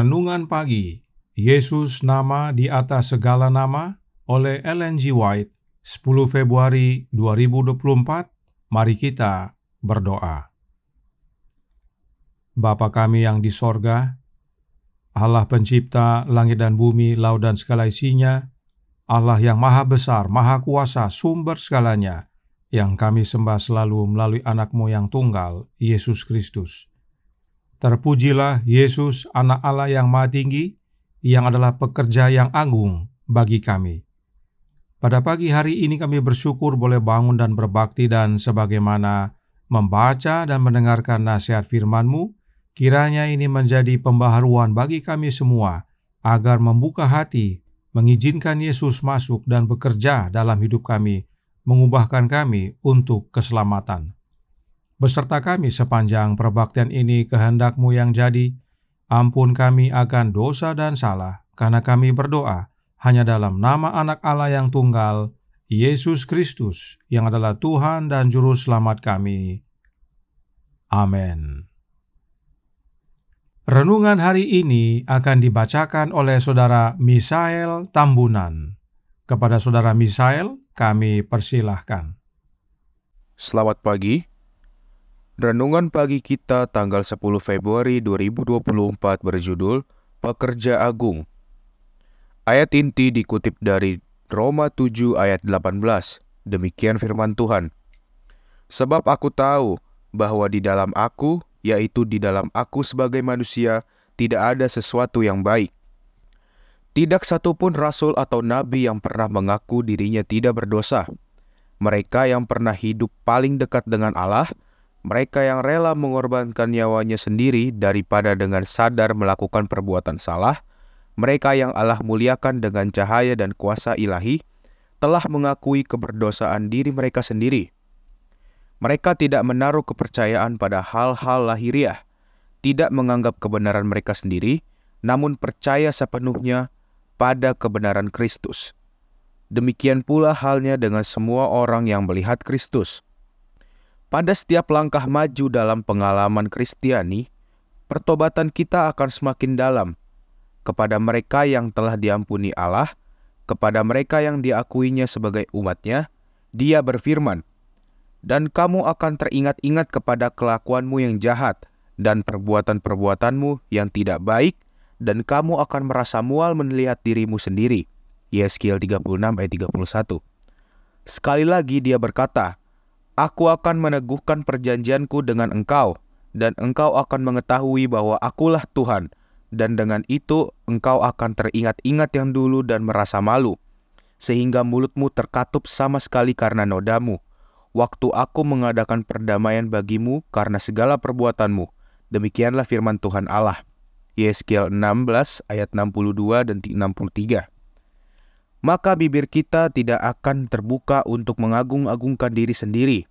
Renungan Pagi, Yesus Nama di Atas Segala Nama, oleh Ellen G. White, 10 Februari 2024. Mari kita berdoa. Bapa kami yang di sorga, Allah pencipta langit dan bumi, laut dan segala isinya, Allah yang maha besar, maha kuasa, sumber segalanya, yang kami sembah selalu melalui anak-Mu yang tunggal, Yesus Kristus. Terpujilah Yesus, anak Allah yang maha tinggi, yang adalah pekerja yang agung bagi kami. Pada pagi hari ini kami bersyukur boleh bangun dan berbakti, dan sebagaimana membaca dan mendengarkan nasihat firman-Mu, kiranya ini menjadi pembaharuan bagi kami semua, agar membuka hati, mengizinkan Yesus masuk dan bekerja dalam hidup kami, mengubahkan kami untuk keselamatan. Beserta kami sepanjang perbaktian ini, kehendak-Mu yang jadi. Ampun kami akan dosa dan salah, karena kami berdoa hanya dalam nama anak Allah yang tunggal, Yesus Kristus, yang adalah Tuhan dan Juru Selamat kami. Amin. Renungan hari ini akan dibacakan oleh Saudara Misael Tambunan. Kepada Saudara Misael, kami persilahkan. Selamat pagi. Renungan pagi kita tanggal 10 Februari 2024 berjudul Pekerja Agung. Ayat inti dikutip dari Roma 7 ayat 18. Demikian firman Tuhan. Sebab aku tahu bahwa di dalam aku, yaitu di dalam aku sebagai manusia, tidak ada sesuatu yang baik. Tidak satupun rasul atau nabi yang pernah mengaku dirinya tidak berdosa. Mereka yang pernah hidup paling dekat dengan Allah, mereka yang rela mengorbankan nyawanya sendiri daripada dengan sadar melakukan perbuatan salah, mereka yang Allah muliakan dengan cahaya dan kuasa ilahi, telah mengakui keberdosaan diri mereka sendiri. Mereka tidak menaruh kepercayaan pada hal-hal lahiriah, tidak menganggap kebenaran mereka sendiri, namun percaya sepenuhnya pada kebenaran Kristus. Demikian pula halnya dengan semua orang yang melihat Kristus. Pada setiap langkah maju dalam pengalaman Kristiani, pertobatan kita akan semakin dalam. Kepada mereka yang telah diampuni Allah, kepada mereka yang diakuinya sebagai umat-Nya, Dia berfirman, "Dan kamu akan teringat-ingat kepada kelakuanmu yang jahat dan perbuatan-perbuatanmu yang tidak baik, dan kamu akan merasa mual melihat dirimu sendiri." Yeskiel 36 ayat 31. Sekali lagi Dia berkata, "Aku akan meneguhkan perjanjianku dengan engkau, dan engkau akan mengetahui bahwa akulah Tuhan, dan dengan itu engkau akan teringat-ingat yang dulu dan merasa malu, sehingga mulutmu terkatup sama sekali karena nodamu, waktu aku mengadakan perdamaian bagimu karena segala perbuatanmu." Demikianlah firman Tuhan Allah. Yeskiel 16 ayat 62 dan 63. Maka bibir kita tidak akan terbuka untuk mengagung-agungkan diri sendiri.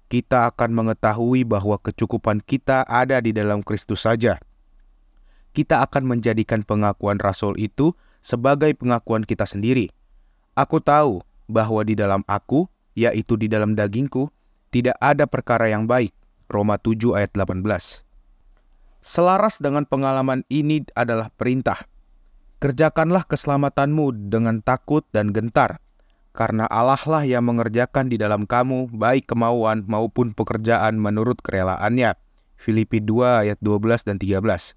Kita akan mengetahui bahwa kecukupan kita ada di dalam Kristus saja. Kita akan menjadikan pengakuan rasul itu sebagai pengakuan kita sendiri. Aku tahu bahwa di dalam aku, yaitu di dalam dagingku, tidak ada perkara yang baik. Roma 7 ayat 18. Selaras dengan pengalaman ini adalah perintah. Kerjakanlah keselamatanmu dengan takut dan gentar, karena Allah lah yang mengerjakan di dalam kamu baik kemauan maupun pekerjaan menurut kerelaannya. Filipi 2 ayat 12 dan 13.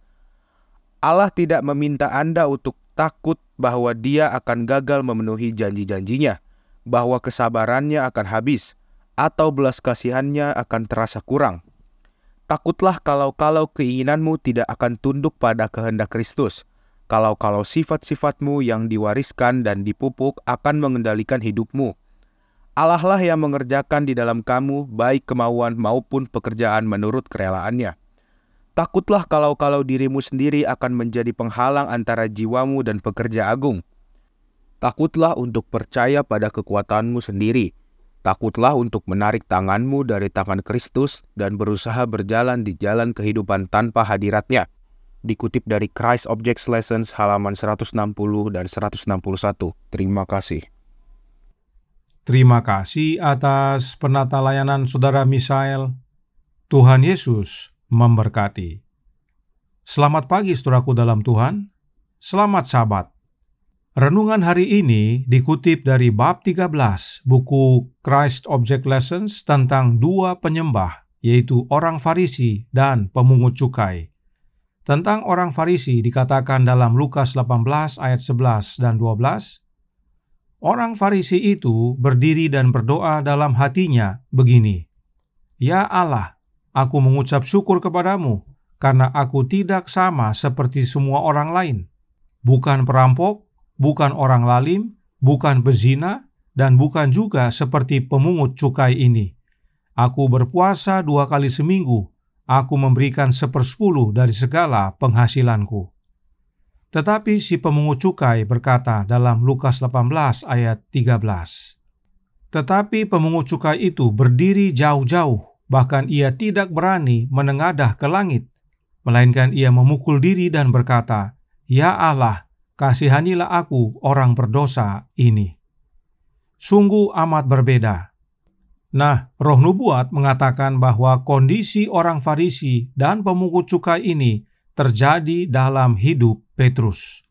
Allah tidak meminta Anda untuk takut bahwa Dia akan gagal memenuhi janji-janjinya, bahwa kesabarannya akan habis, atau belas kasihannya akan terasa kurang. Takutlah kalau keinginanmu tidak akan tunduk pada kehendak Kristus, kalau sifat-sifatmu yang diwariskan dan dipupuk akan mengendalikan hidupmu. Allah lah yang mengerjakan di dalam kamu baik kemauan maupun pekerjaan menurut kerelaannya. Takutlah kalau dirimu sendiri akan menjadi penghalang antara jiwamu dan pekerja agung. Takutlah untuk percaya pada kekuatanmu sendiri. Takutlah untuk menarik tanganmu dari tangan Kristus dan berusaha berjalan di jalan kehidupan tanpa hadirat-Nya. Dikutip dari Christ Objects Lessons halaman 160 dan 161. Terima kasih. Terima kasih atas penata layanan Saudara Misael. Tuhan Yesus memberkati. Selamat pagi saudaraku dalam Tuhan. Selamat Sabat. Renungan hari ini dikutip dari bab 13 buku Christ Object Lessons tentang dua penyembah, yaitu orang Farisi dan pemungut cukai. Tentang orang Farisi dikatakan dalam Lukas 18 ayat 11 dan 12, orang Farisi itu berdiri dan berdoa dalam hatinya begini, "Ya Allah, aku mengucap syukur kepadamu, karena aku tidak sama seperti semua orang lain, bukan perampok, bukan orang lalim, bukan pezina, dan bukan juga seperti pemungut cukai ini. Aku berpuasa 2 kali seminggu, aku memberikan 1/10 dari segala penghasilanku." Tetapi si pemungut cukai berkata dalam Lukas 18 ayat 13, "Tetapi pemungut cukai itu berdiri jauh-jauh, bahkan ia tidak berani menengadah ke langit, melainkan ia memukul diri dan berkata, 'Ya Allah, kasihanilah aku orang berdosa ini.'" Sungguh amat berbeda. Nah, Roh Nubuat mengatakan bahwa kondisi orang Farisi dan pemungut cukai ini terjadi dalam hidup Petrus.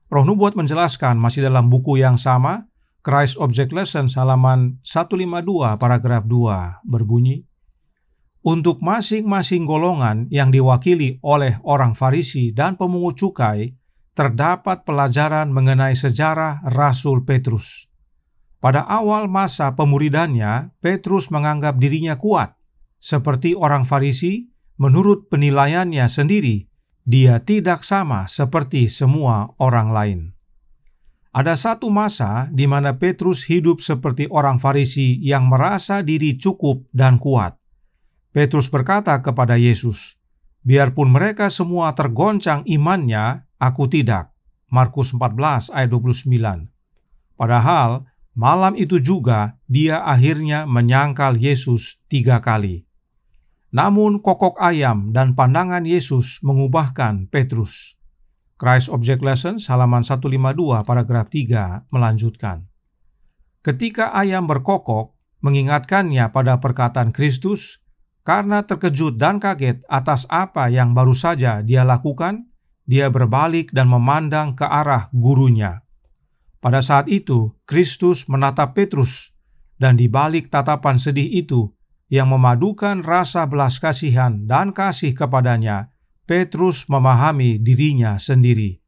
Roh Nubuat menjelaskan masih dalam buku yang sama, Christ Object Lessons halaman 152 paragraf 2 berbunyi, "Untuk masing-masing golongan yang diwakili oleh orang Farisi dan pemungut cukai, terdapat pelajaran mengenai sejarah Rasul Petrus. Pada awal masa pemuridannya, Petrus menganggap dirinya kuat. Seperti orang Farisi, menurut penilaiannya sendiri, dia tidak sama seperti semua orang lain. Ada satu masa di mana Petrus hidup seperti orang Farisi yang merasa diri cukup dan kuat. Petrus berkata kepada Yesus, "Biarpun mereka semua tergoncang imannya, aku tidak." Markus 14 ayat 29. Padahal malam itu juga dia akhirnya menyangkal Yesus 3 kali. Namun kokok ayam dan pandangan Yesus mengubahkan Petrus. Christ Object Lessons halaman 152 paragraf 3 melanjutkan, "Ketika ayam berkokok, mengingatkannya pada perkataan Kristus, karena terkejut dan kaget atas apa yang baru saja dia lakukan, dia berbalik dan memandang ke arah gurunya. Pada saat itu, Kristus menatap Petrus, dan di balik tatapan sedih itu, yang memadukan rasa belas kasihan dan kasih kepadanya, Petrus memahami dirinya sendiri.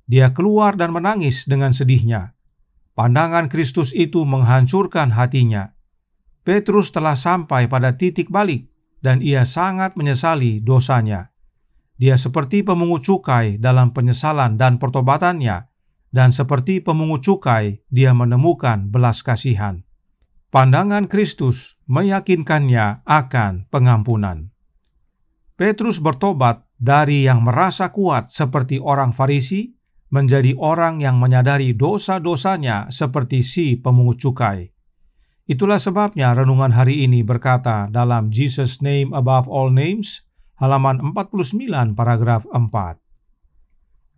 Dia keluar dan menangis dengan sedihnya. Pandangan Kristus itu menghancurkan hatinya. Petrus telah sampai pada titik balik, dan ia sangat menyesali dosanya. Dia seperti pemungut cukai dalam penyesalan dan pertobatannya, dan seperti pemungut cukai dia menemukan belas kasihan. Pandangan Kristus meyakinkannya akan pengampunan. Petrus bertobat dari yang merasa kuat seperti orang Farisi, menjadi orang yang menyadari dosa-dosanya seperti si pemungut cukai. Itulah sebabnya renungan hari ini berkata dalam Jesus' Name Above All Names, halaman 49 paragraf 4.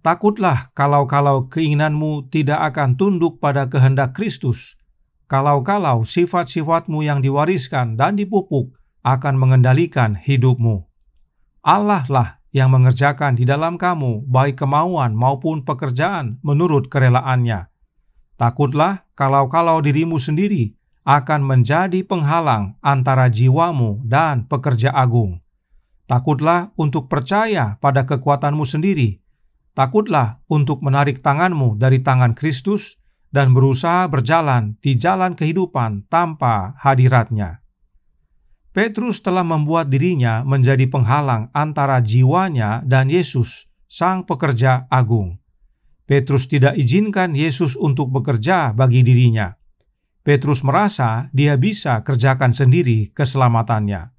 "Takutlah kalau keinginanmu tidak akan tunduk pada kehendak Kristus, kalau sifat-sifatmu yang diwariskan dan dipupuk akan mengendalikan hidupmu. Allah lah yang mengerjakan di dalam kamu baik kemauan maupun pekerjaan menurut kerelaannya. Takutlah kalau dirimu sendiri akan menjadi penghalang antara jiwamu dan pekerja agung. Takutlah untuk percaya pada kekuatanmu sendiri. Takutlah untuk menarik tanganmu dari tangan Kristus dan berusaha berjalan di jalan kehidupan tanpa hadiratnya." Petrus telah membuat dirinya menjadi penghalang antara jiwanya dan Yesus, sang pekerja agung. Petrus tidak izinkan Yesus untuk bekerja bagi dirinya. Petrus merasa dia bisa kerjakan sendiri keselamatannya.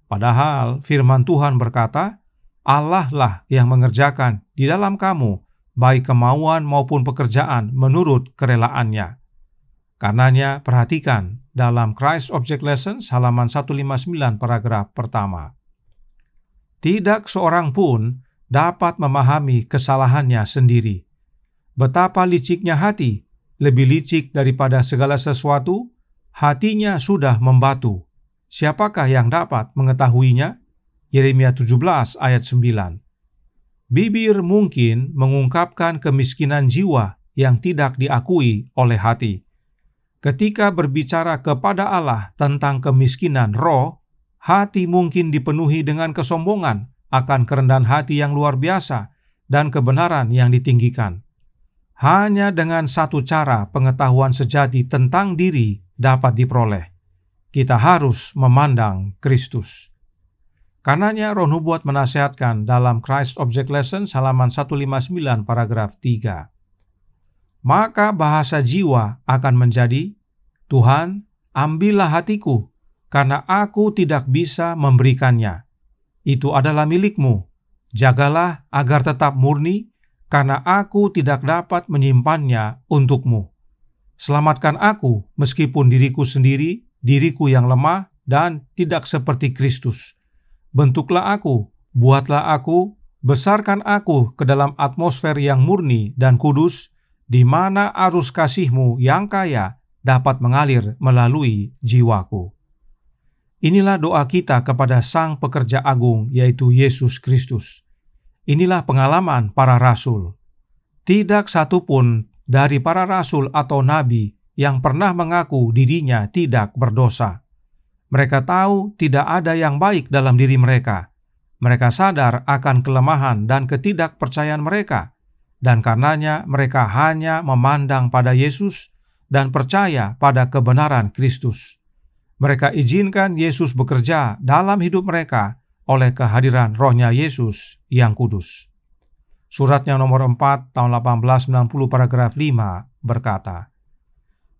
Padahal firman Tuhan berkata, Allah lah yang mengerjakan di dalam kamu baik kemauan maupun pekerjaan menurut kerelaannya. Karenanya perhatikan dalam Christ Object Lessons halaman 159 paragraf pertama. Tidak seorang pun dapat memahami kesalahannya sendiri. Betapa liciknya hati, lebih licik daripada segala sesuatu, hatinya sudah membatu. Siapakah yang dapat mengetahuinya? Yeremia 17 ayat 9. Bibir mungkin mengungkapkan kemiskinan jiwa yang tidak diakui oleh hati. Ketika berbicara kepada Allah tentang kemiskinan roh, hati mungkin dipenuhi dengan kesombongan akan kerendahan hati yang luar biasa dan kebenaran yang ditinggikan. Hanya dengan satu cara pengetahuan sejati tentang diri dapat diperoleh. Kita harus memandang Kristus. Karenanya Roh Nubuat menasihatkan dalam Christ Object Lesson halaman 159 paragraf 3. Maka bahasa jiwa akan menjadi, Tuhan, ambillah hatiku, karena aku tidak bisa memberikannya. Itu adalah milikmu. Jagalah agar tetap murni, karena aku tidak dapat menyimpannya untukmu. Selamatkan aku meskipun diriku sendiri, diriku yang lemah dan tidak seperti Kristus. Bentuklah aku, buatlah aku, besarkan aku ke dalam atmosfer yang murni dan kudus, di mana arus kasih-Mu yang kaya dapat mengalir melalui jiwaku. Inilah doa kita kepada Sang Pekerja Agung, yaitu Yesus Kristus. Inilah pengalaman para rasul. Tidak satupun dari para rasul atau nabi yang pernah mengaku dirinya tidak berdosa. Mereka tahu tidak ada yang baik dalam diri mereka. Mereka sadar akan kelemahan dan ketidakpercayaan mereka, dan karenanya mereka hanya memandang pada Yesus dan percaya pada kebenaran Kristus. Mereka izinkan Yesus bekerja dalam hidup mereka oleh kehadiran Roh-Nya Yesus yang kudus. Suratnya nomor 4 tahun 1890 paragraf 5 berkata,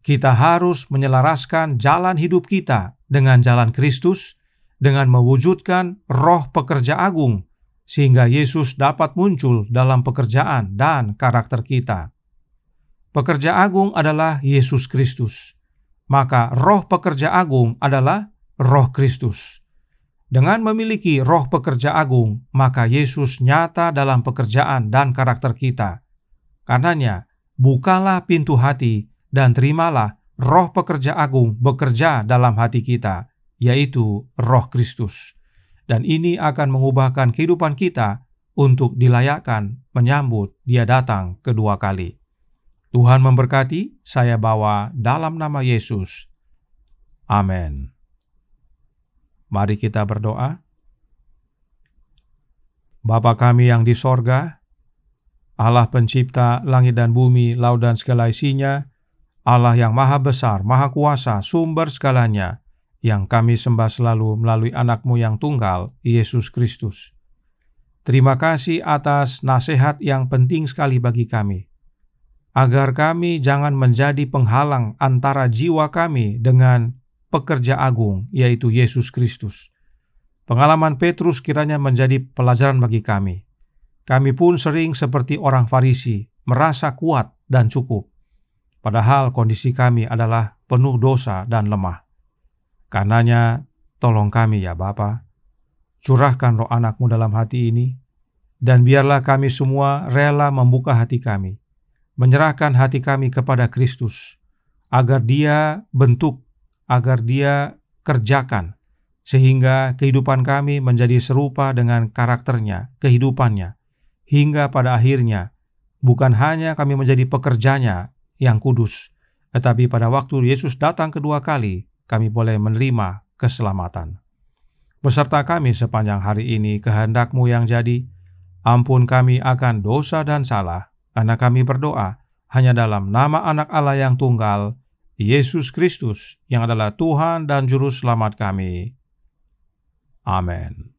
kita harus menyelaraskan jalan hidup kita dengan jalan Kristus, dengan mewujudkan Roh Pekerja Agung, sehingga Yesus dapat muncul dalam pekerjaan dan karakter kita. Pekerja Agung adalah Yesus Kristus, maka Roh Pekerja Agung adalah Roh Kristus. Dengan memiliki Roh Pekerja Agung, maka Yesus nyata dalam pekerjaan dan karakter kita. Karenanya, bukalah pintu hati dan terimalah Roh Pekerja Agung bekerja dalam hati kita, yaitu Roh Kristus. Dan ini akan mengubahkan kehidupan kita untuk dilayakkan menyambut Dia datang kedua kali. Tuhan memberkati, saya bawa dalam nama Yesus. Amin. Mari kita berdoa. Bapa kami yang di sorga, Allah pencipta langit dan bumi, laut dan segala isinya, Allah yang maha besar, maha kuasa, sumber segalanya, yang kami sembah selalu melalui anak-Mu yang tunggal, Yesus Kristus. Terima kasih atas nasihat yang penting sekali bagi kami, agar kami jangan menjadi penghalang antara jiwa kami dengan Pekerja Agung, yaitu Yesus Kristus. Pengalaman Petrus kiranya menjadi pelajaran bagi kami. Kami pun sering seperti orang Farisi, merasa kuat dan cukup. Padahal kondisi kami adalah penuh dosa dan lemah. Karenanya, tolong kami ya Bapa, curahkan Roh Anak-Mu dalam hati ini, dan biarlah kami semua rela membuka hati kami, menyerahkan hati kami kepada Kristus, agar Dia bentuk, agar Dia kerjakan, sehingga kehidupan kami menjadi serupa dengan karakternya, kehidupannya, hingga pada akhirnya, bukan hanya kami menjadi pekerjanya yang kudus, tetapi pada waktu Yesus datang kedua kali, kami boleh menerima keselamatan. Beserta kami sepanjang hari ini, kehendak-Mu yang jadi, ampun kami akan dosa dan salah, karena kami berdoa hanya dalam nama Anak Allah yang tunggal, Yesus Kristus, yang adalah Tuhan dan Juru Selamat kami. Amin.